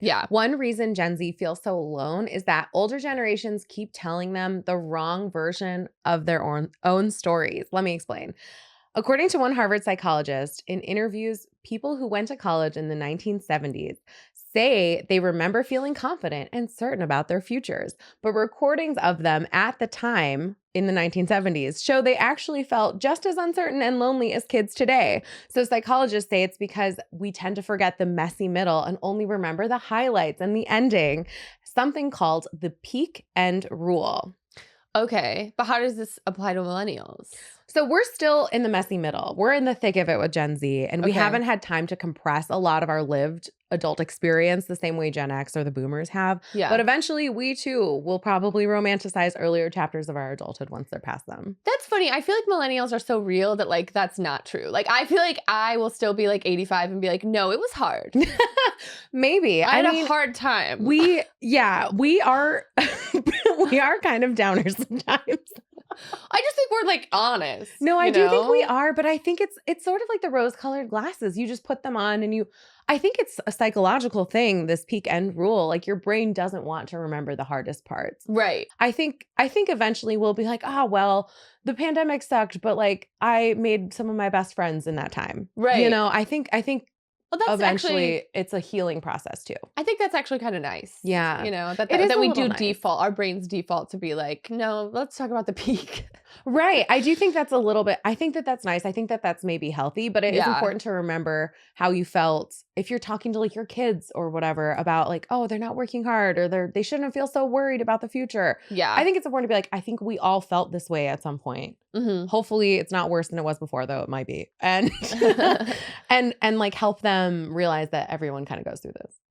Yeah. One reason Gen Z feels so alone is that older generations keep telling them the wrong version of their own stories. Let me explain. According to one Harvard psychologist, in interviews, people who went to college in the 1970s say they remember feeling confident and certain about their futures, but recordings of them at the time in the 1970s show they actually felt just as uncertain and lonely as kids today. So psychologists say it's because we tend to forget the messy middle and only remember the highlights and the ending, something called the peak end rule. Okay. But how does this apply to millennials? So we're still in the messy middle. We're in the thick of it with Gen Z, and we Okay. haven't had time to compress a lot of our lived adult experience the same way Gen X or the boomers have. Yeah. But eventually we too will probably romanticize earlier chapters of our adulthood once they're past them. That's funny. I feel like millennials are so real that like that's not true. Like I feel like I will still be like 85 and be like, no, it was hard. Maybe. I had a hard time. We are we are kind of downers sometimes. I just think we're like honest. No, I do think we are, but I think it's sort of like the rose-colored glasses. You just put them on and I think it's a psychological thing, this peak end rule. Like your brain doesn't want to remember the hardest parts. Right. I think eventually we'll be like, oh, well, the pandemic sucked, but like I made some of my best friends in that time. Right. You know, I think well, that's eventually it's a healing process too. I think that's actually kind of nice. Yeah. You know, that we do nice. default, our brains default to be like, no, let's talk about the peak. Right. I do think that's a little bit, I think that's nice. I think that's maybe healthy, but it is important to remember how you felt if you're talking to like your kids or whatever about like, oh, they're not working hard or they shouldn't feel so worried about the future. Yeah. I think it's important to be like, I think we all felt this way at some point. Mm-hmm. Hopefully it's not worse than it was before, though it might be. And and like help them realize that everyone kind of goes through this.